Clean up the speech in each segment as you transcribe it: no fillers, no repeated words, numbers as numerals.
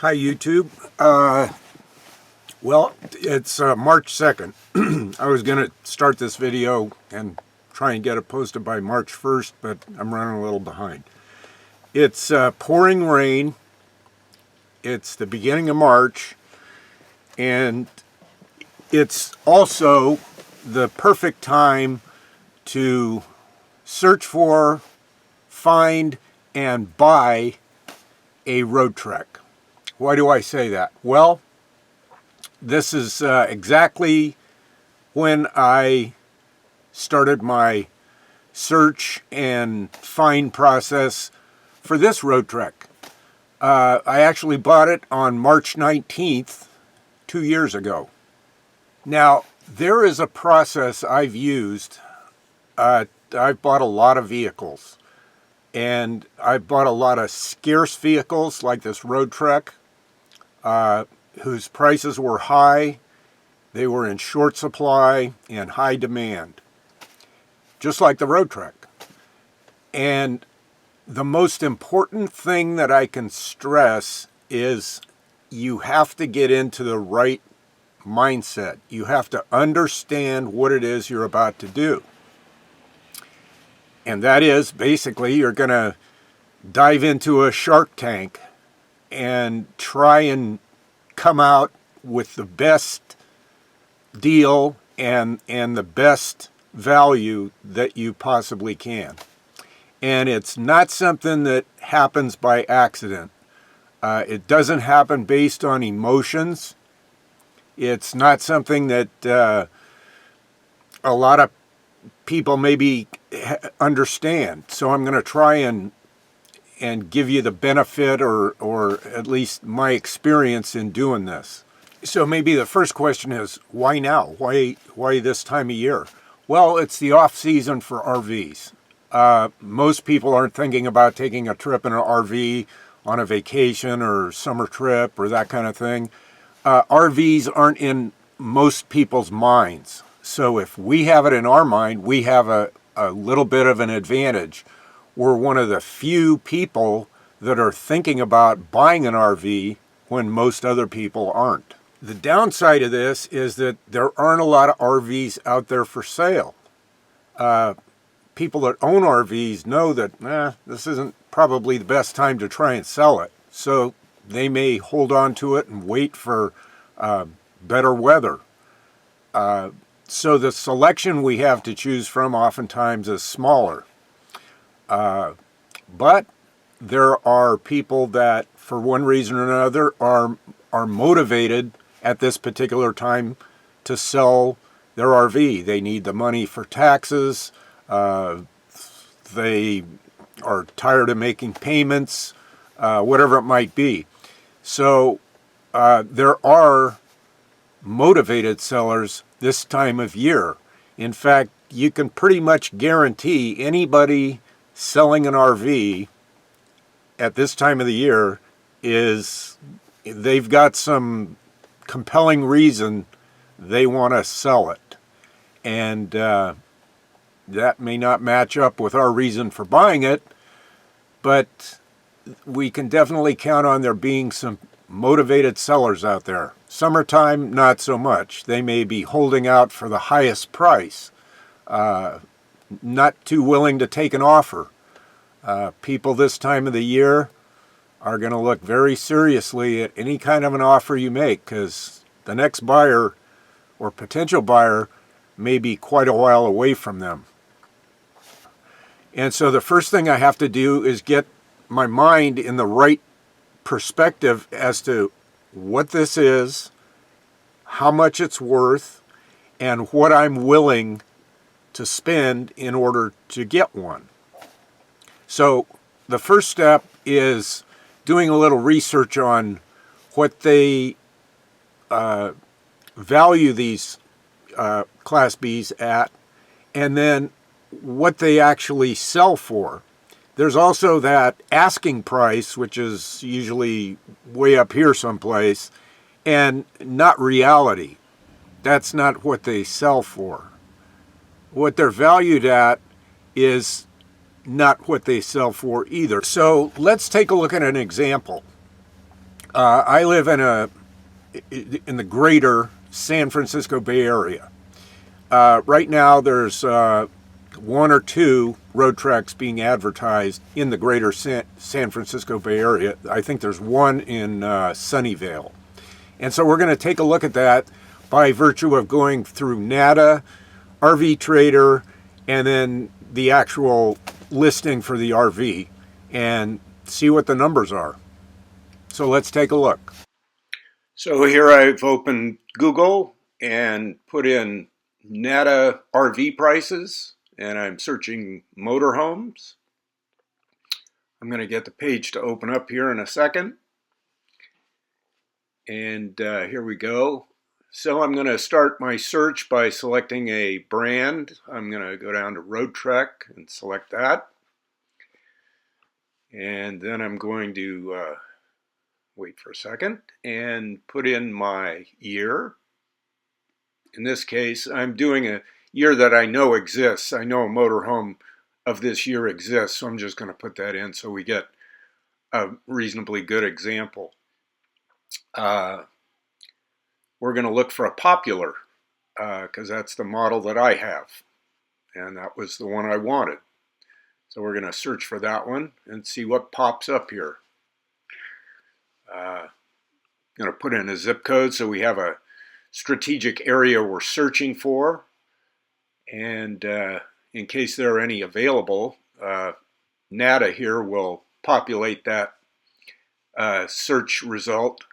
Hi YouTube. Well, it's March 2nd. I was going to start this video and try and get it posted by March 1st, but I'm running a little behind. It's pouring rain. It's the beginning of March, and it's also the perfect time to search for, find, and buy a Roadtrek. Why do I say that? Well, this is exactly when I started my search and find process for this Roadtrek. I actually bought it on March 19th, 2 years ago. Now, there is a process I've used. I've bought a lot of vehicles, and I've bought a lot of scarce vehicles like this Roadtrek, whose prices were high. They were in short supply and high demand, just like the Roadtrek. And the most important thing that I can stress is you have to get into the right mindset. You have to understand what it is you're about to do. And that is basically you're going to dive into a Shark Tank and try and come out with the best deal and the best value that you possibly can. And it's not something that happens by accident. It doesn't happen based on emotions. It's not something that a lot of people maybe understand. So I'm going to try and give you the benefit or at least my experience in doing this. So maybe the first question is, why now? Why this time of year? Well, it's the off season for RVs. Most people aren't thinking about taking a trip in an RV on a vacation or summer trip or that kind of thing. RVs aren't in most people's minds. So if we have it in our mind, we have a little bit of an advantage. We're one of the few people that are thinking about buying an RV when most other people aren't. The downside of this is that there aren't a lot of RVs out there for sale. People that own RVs know that this isn't probably the best time to try and sell it. So they may hold on to it and wait for better weather. So the selection we have to choose from oftentimes is smaller. But there are people that, for one reason or another, are motivated at this particular time to sell their RV. They need the money for taxes. They are tired of making payments, whatever it might be. So there are motivated sellers this time of year. In fact, you can pretty much guarantee anybody selling an RV at this time of the year they've got some compelling reason they want to sell it. And that may not match up with our reason for buying it, but we can definitely count on there being some motivated sellers out there. Summertime, not so much. They may be holding out for the highest price, not too willing to take an offer. People this time of the year are going to look very seriously at any kind of an offer you make, because the next buyer or potential buyer may be quite a while away from them. And so the first thing I have to do is get my mind in the right perspective as to what this is, how much it's worth, and what I'm willing to spend in order to get one. So the first step is doing a little research on what they value these Class Bs at, and then what they actually sell for. There's also that asking price, which is usually way up here someplace, and not reality. That's not what they sell for. What they're valued at is not what they sell for either. So let's take a look at an example. I live in the greater San Francisco Bay Area. Right now, there's one or two road treks being advertised in the greater San Francisco Bay Area. I think there's one in Sunnyvale. And so we're going to take a look at that by virtue of going through NADA, RV Trader, and then the actual listing for the RV and see what the numbers are. So let's take a look. So here I've opened Google and put in NADA RV prices, and I'm searching motorhomes. I'm going to get the page to open up here in a second. And here we go. So I'm going to start my search by selecting a brand. I'm going to go down to Roadtrek and select that. And then I'm going to wait for a second and put in my year. In this case, I'm doing a year that I know exists. I know a motorhome of this year exists, so I'm just going to put that in so we get a reasonably good example. We're going to look for a popular because that's the model that I have, and that was the one I wanted. So we're going to search for that one and see what pops up here. Going to put in a zip code so we have a strategic area we're searching for, and in case there are any available, NADA here will populate that search result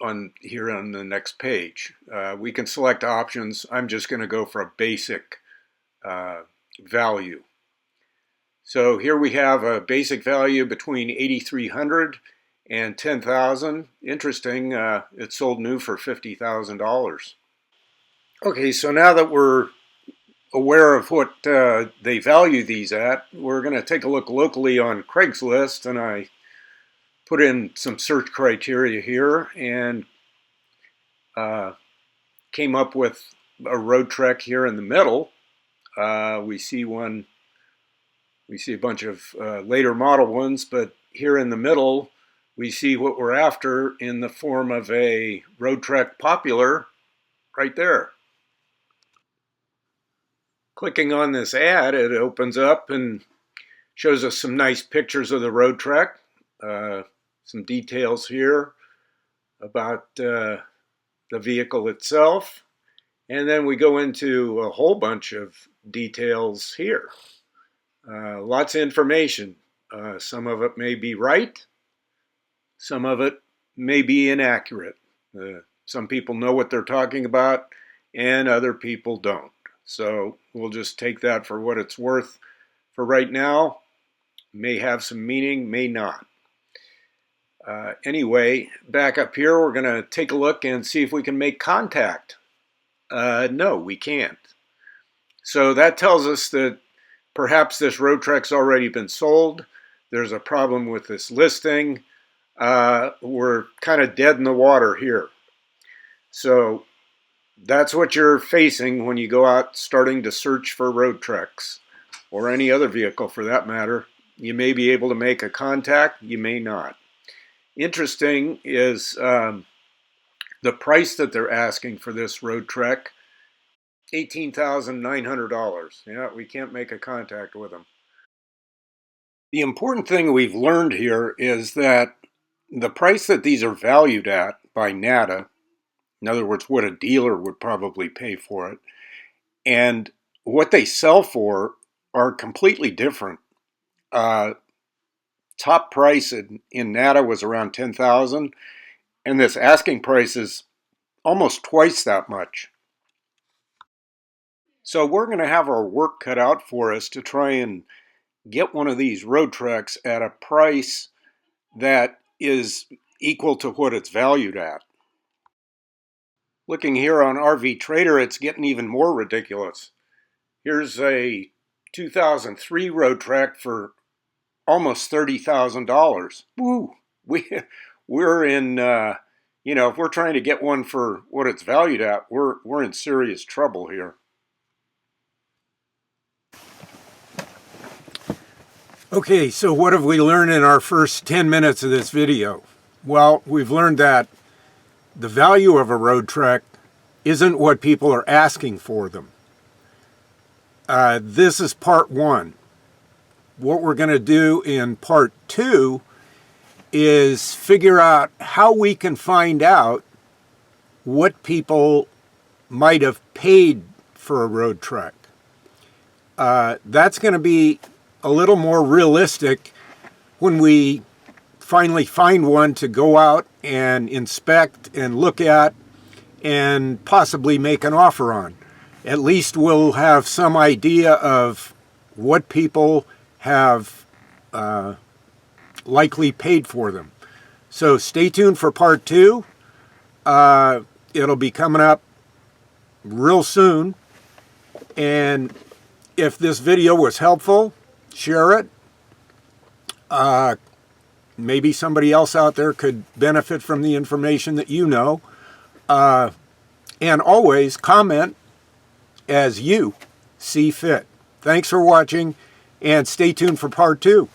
on here on the next page. We can select options. I'm just going to go for a basic value. So here we have a basic value between 8,300 and 10,000. Interesting, it sold new for $50,000. Okay, so now that we're aware of what they value these at, we're going to take a look locally on Craigslist, and I put in some search criteria here and came up with a Roadtrek here in the middle. We see a bunch of later model ones, but here in the middle we see what we're after in the form of a Roadtrek Popular right there. Clicking on this ad, it opens up and shows us some nice pictures of the Roadtrek, some details here about the vehicle itself, and then we go into a whole bunch of details here. Lots of information. Some of it may be right, some of it may be inaccurate. Some people know what they're talking about and other people don't. So we'll just take that for what it's worth for right now. May have some meaning, may not. Anyway, back up here, we're going to take a look and see if we can make contact. No, we can't. So that tells us that perhaps this Roadtrek's already been sold. There's a problem with this listing. We're kind of dead in the water here. So that's what you're facing when you go out starting to search for Roadtreks, or any other vehicle for that matter. You may be able to make a contact, you may not. Interesting is the price that they're asking for this Roadtrek, $18,900. Yeah, we can't make a contact with them. The important thing we've learned here is that the price that these are valued at by NADA, in other words, what a dealer would probably pay for it, and what they sell for are completely different. Top price in NADA was around $10,000, and this asking price is almost twice that much. So we're going to have our work cut out for us to try and get one of these Roadtreks at a price that is equal to what it's valued at. Looking here on RV Trader, it's getting even more ridiculous. Here's a 2003 Roadtrek for almost $30,000. Woo! We're in, if we're trying to get one for what it's valued at, we're in serious trouble here. Okay, so what have we learned in our first 10 minutes of this video? Well, we've learned that the value of a Roadtrek isn't what people are asking for them. This is part one. What we're going to do in part two is figure out how we can find out what people might have paid for a Roadtrek. That's going to be a little more realistic when we finally find one to go out and inspect and look at and possibly make an offer on. At least we'll have some idea of what people have likely paid for them. So stay tuned for part two. It'll be coming up real soon. And if this video was helpful, share it. Maybe somebody else out there could benefit from the information that you know. And always comment as you see fit. Thanks for watching, and stay tuned for part two.